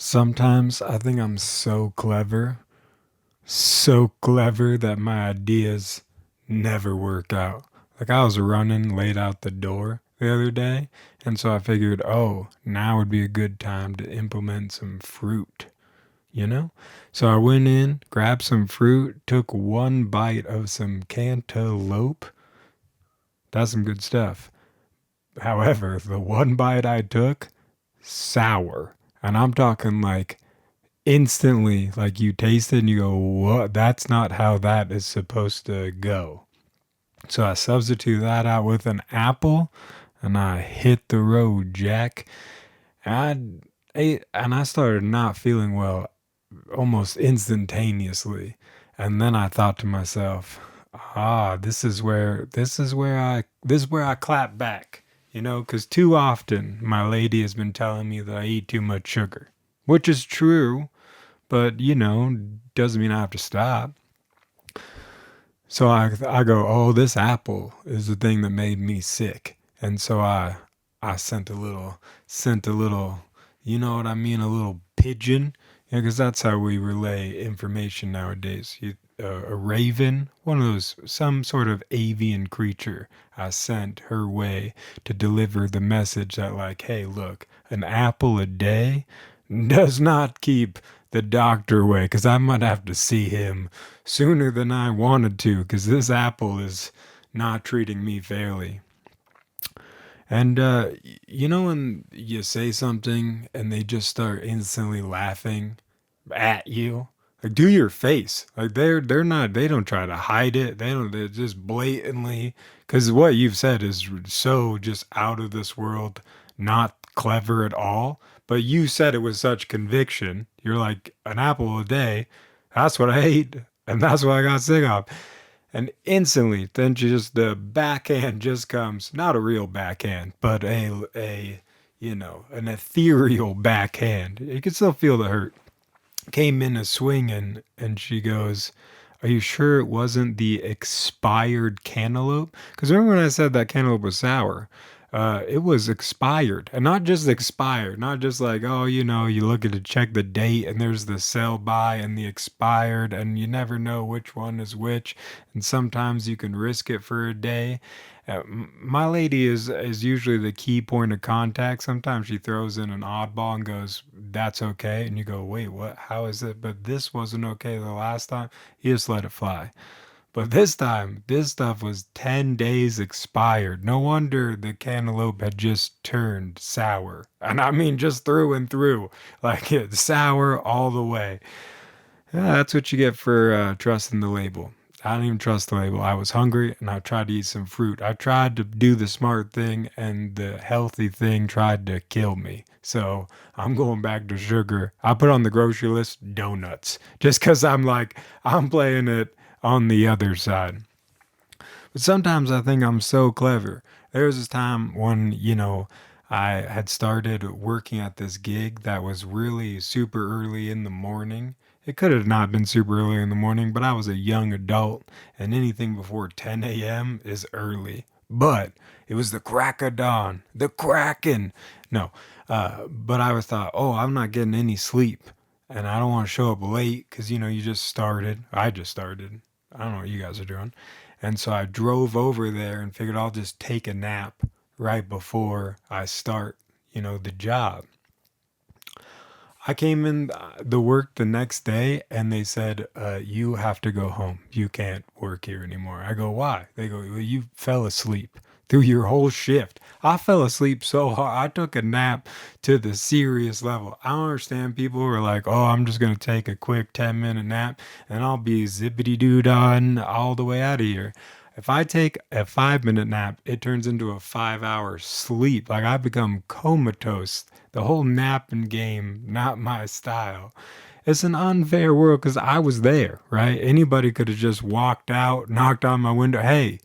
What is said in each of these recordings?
Sometimes I think I'm so clever that my ideas never work out. Like I was running late out the door the other day, and so I figured, oh, now would be a good time to implement some fruit, you know? So I went in, grabbed some fruit, took one bite of some cantaloupe. That's some good stuff. However, the one bite I took, sour. And I'm talking like instantly, like you taste it and you go, what? That's not how that is supposed to go. So I substitute that out with an apple and I hit the road, Jack. And I ate, and I started not feeling well almost instantaneously. And then I thought to myself, this is where I clap back, because too often my lady has been telling me that I eat too much sugar, which is true, but doesn't mean I have to stop. So I go, oh, this apple is the thing that made me sick, and so I sent a little, you know what I mean, a little pigeon, because that's how we relay information nowadays. A raven, one of those, some sort of avian creature. I sent her way to deliver the message that, like, hey, look, an apple a day does not keep the doctor away, because I might have to see him sooner than I wanted to, because this apple is not treating me fairly. And when you say something and they just start instantly laughing at you, like do your face, like they're not, they don't try to hide it, they're just blatantly, because what you've said is so just out of this world, not clever at all. But you said it with such conviction. You're like, an apple a day, that's what I ate, and that's what I got sick of. And instantly, then just the backhand just comes, not a real backhand, but an ethereal backhand. You can still feel the hurt. Came in a swinging, and she goes, "Are you sure it wasn't the expired cantaloupe? Because remember when I said that cantaloupe was sour? It was expired, and not just expired, not just like, oh, you look at it, check the date, and there's the sell by and the expired, and you never know which one is which, and sometimes you can risk it for a day. My lady is usually the key point of contact. Sometimes she throws in an oddball and goes, "That's okay," and you go, "Wait, what? How is it? But this wasn't okay the last time." You just let it fly. But this time, this stuff was 10 days expired. No wonder the cantaloupe had just turned sour. And I mean, just through and through. Like, it's sour all the way. Yeah, that's what you get for trusting the label. I don't even trust the label. I was hungry and I tried to eat some fruit. I tried to do the smart thing and the healthy thing tried to kill me. So I'm going back to sugar. I put on the grocery list donuts just because I'm like, I'm playing it on the other side. But sometimes I think I'm so clever. There was this time when, I had started working at this gig that was really super early in the morning. It could have not been super early in the morning, but I was a young adult, and anything before 10 a.m. is early. But it was the crack of dawn, the kraken. No, but I was thought, oh, I'm not getting any sleep, and I don't want to show up late because you just started. I just started. I don't know what you guys are doing. And so I drove over there and figured I'll just take a nap right before I start, the job. I came in the work the next day and they said, you have to go home. You can't work here anymore. I go, why? They go, well, you fell asleep through your whole shift. I fell asleep so hard. I took a nap to the serious level. I don't understand people who are like, oh, I'm just going to take a quick 10-minute nap and I'll be zippity doo done all the way out of here. If I take a 5-minute nap, it turns into a 5 hour sleep. Like I become comatose. The whole napping game, not my style. It's an unfair world because I was there, right? Anybody could have just walked out, knocked on my window. Hey,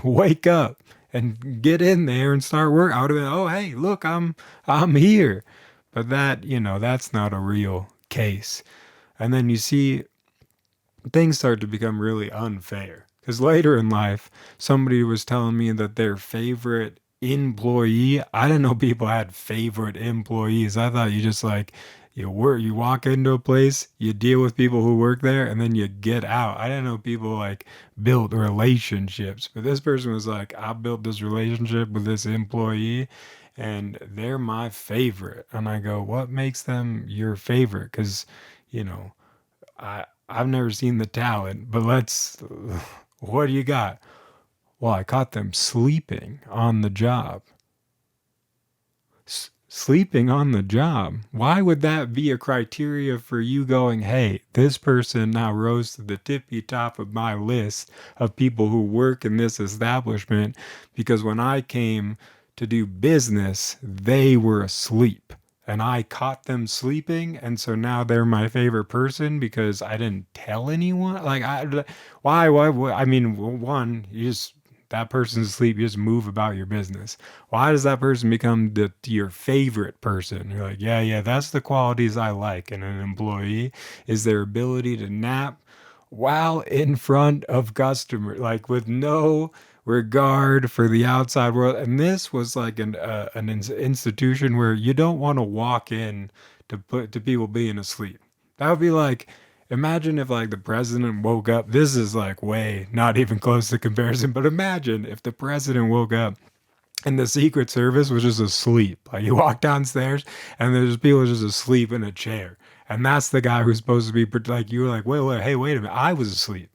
wake up and get in there and start work. I would have been, oh, hey, look, I'm here. But that's not a real case. And then you see things start to become really unfair. Because later in life, somebody was telling me that their favorite employee, I didn't know people had favorite employees. I thought you just like You walk into a place, you deal with people who work there, and then you get out. I didn't know people like built relationships, but this person was like, I built this relationship with this employee, and they're my favorite. And I go, what makes them your favorite? Because, you know, I've never seen the talent, but let's. What do you got? Well, I caught them sleeping on the job. Sleeping on the job. Why would that be a criteria for you going, hey, this person now rose to the tippy top of my list of people who work in this establishment because when I came to do business, they were asleep. And I caught them sleeping, and so now they're my favorite person because I didn't tell anyone. Why? I mean, one, you just that person's asleep, you just move about your business. Why does that person become your favorite person? You're like, yeah, yeah, that's the qualities I like in an employee is their ability to nap while in front of customers, like with no regard for the outside world. And this was like an institution where you don't want to walk in to people being asleep. That would be like imagine if like the president woke up. This is like way not even close to comparison, but imagine if the president woke up and the Secret Service was just asleep. Like you walk downstairs and there's people just asleep in a chair. And that's the guy who's supposed to be like you were like, wait, hey, wait a minute. I was asleep.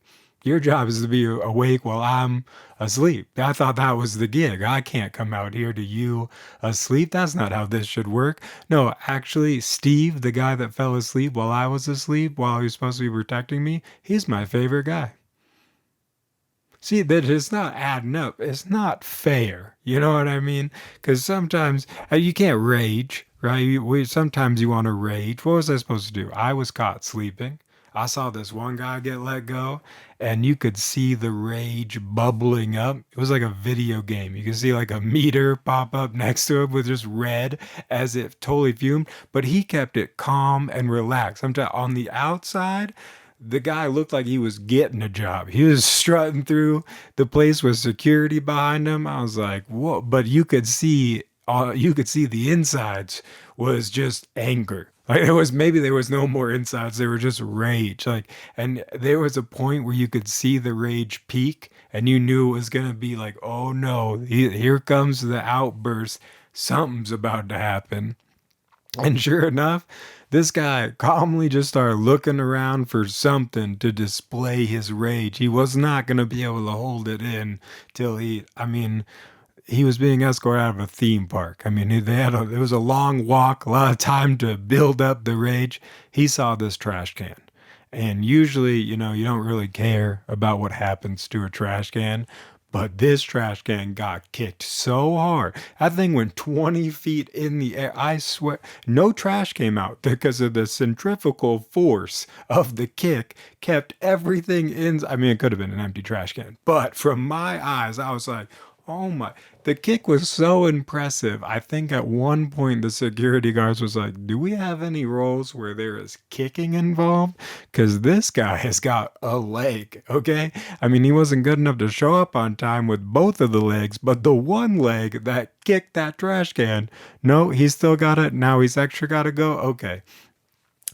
Your job is to be awake while I'm asleep. I thought that was the gig. I can't come out here to you asleep. That's not how this should work. No, actually, Steve, the guy that fell asleep while I was asleep, while he was supposed to be protecting me, he's my favorite guy. See, that it's not adding up. It's not fair. You know what I mean? Because sometimes you can't rage, right? Sometimes you want to rage. What was I supposed to do? I was caught sleeping. I saw this one guy get let go, and you could see the rage bubbling up. It was like a video game. You could see like a meter pop up next to it with just red as if totally fumed, but he kept it calm and relaxed. Sometimes on the outside, the guy looked like he was getting a job. He was strutting through the place with security behind him. I was like, whoa! But you could see the insides was just anger. Like it was maybe there was no more insides. They were just rage. Like, and there was a point where you could see the rage peak, and you knew it was gonna be like, oh no, here comes the outburst. Something's about to happen. And sure enough, this guy calmly just started looking around for something to display his rage. He was not going to be able to hold it in till I mean, he was being escorted out of a theme park. I mean, it was a long walk, a lot of time to build up the rage. He saw this trash can. And usually, you don't really care about what happens to a trash can. But this trash can got kicked so hard. That thing went 20 feet in the air. I swear, no trash came out because of the centrifugal force of the kick kept everything in. I mean, it could have been an empty trash can. But from my eyes, I was like, oh my. The kick was so impressive. I think at one point the security guards was like, do we have any roles where there is kicking involved? Because this guy has got a leg, okay? I mean, he wasn't good enough to show up on time with both of the legs, but the one leg that kicked that trash can, no, he's still got it. Now he's extra got to go. Okay.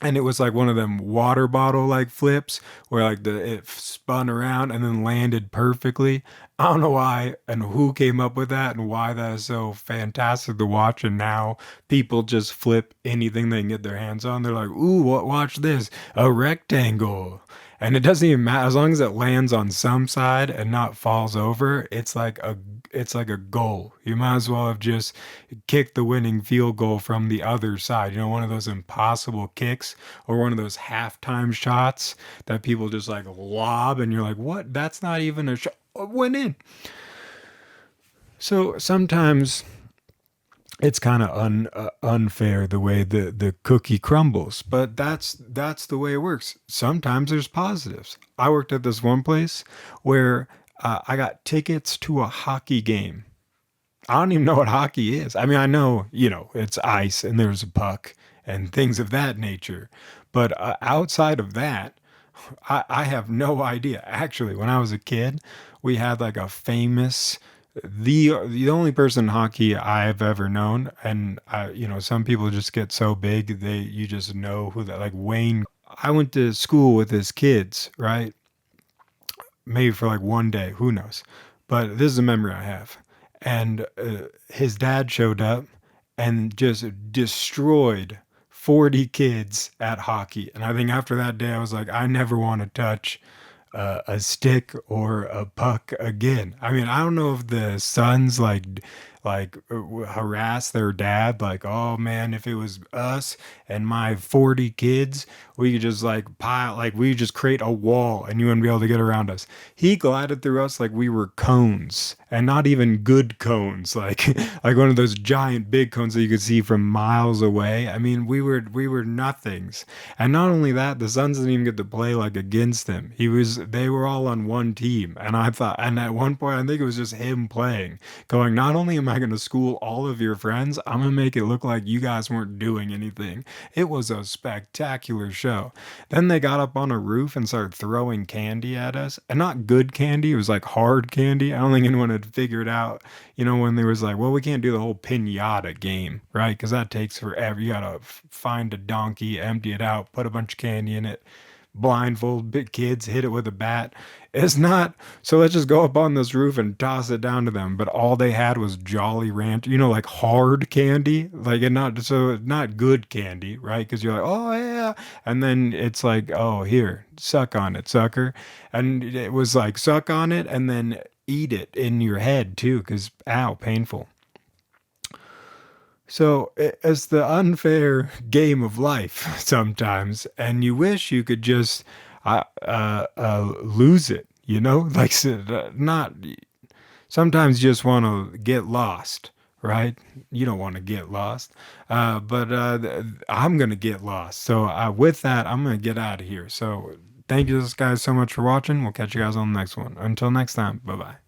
And it was like one of them water bottle like flips where like it spun around and then landed perfectly. I don't know why and who came up with that and why that is so fantastic to watch. And now people just flip anything they can get their hands on. They're like, ooh, watch this, a rectangle. And it doesn't even matter as long as it lands on some side and not falls over. It's like a goal. You might as well have just kicked the winning field goal from the other side. One of those impossible kicks or one of those halftime shots that people just like lob and you're like, what? That's not even a shot. It went in. So sometimes it's kind of unfair the way the cookie crumbles, but that's the way it works. Sometimes there's positives. I worked at this one place where I got tickets to a hockey game. I don't even know what hockey is. I mean, I know, it's ice and there's a puck and things of that nature. But outside of that, I have no idea. Actually, when I was a kid, we had like a famous The only person in hockey I've ever known, and some people just get so big you just know who that, like Wayne. I went to school with his kids, right? Maybe for like one day, who knows? But this is a memory I have. And his dad showed up and just destroyed 40 kids at hockey. And I think after that day, I was like, I never want to touch a stick or a puck again. I mean, I don't know if the sons harass their dad, like, oh man, if it was us and my 40 kids, we could just like pile, like we just create a wall and you wouldn't be able to get around us. He glided through us like we were cones, and not even good cones, like like one of those giant big cones that you could see from miles away. I mean, we were nothings. And not only that, the Suns didn't even get to play like against him. They were all on one team. And I thought, and at one point, I think it was just him playing, going, not only am I going to school all of your friends, I'm going to make it look like you guys weren't doing anything. It was a spectacular show. Then they got up on a roof and started throwing candy at us. And not good candy, it was like hard candy. I don't think anyone had figured out, when there was like, well, we can't do the whole pinata game, right? Because that takes forever. You got to find a donkey, empty it out, put a bunch of candy in it, blindfold big kids, hit it with a bat. It's not, so let's just go up on this roof and toss it down to them. But all they had was Jolly Rancher, like hard candy, like, and not good candy, right? Because you're like, oh yeah, and then it's like, oh, here, suck on it, sucker. And it was like, suck on it and then eat it in your head too, because ow, painful. So it's the unfair game of life sometimes, and you wish you could just lose it. Like not. Sometimes you just want to get lost, right? You don't want to get lost, but I'm gonna get lost. So with that, I'm gonna get out of here. So thank you guys so much for watching. We'll catch you guys on the next one. Until next time, bye bye.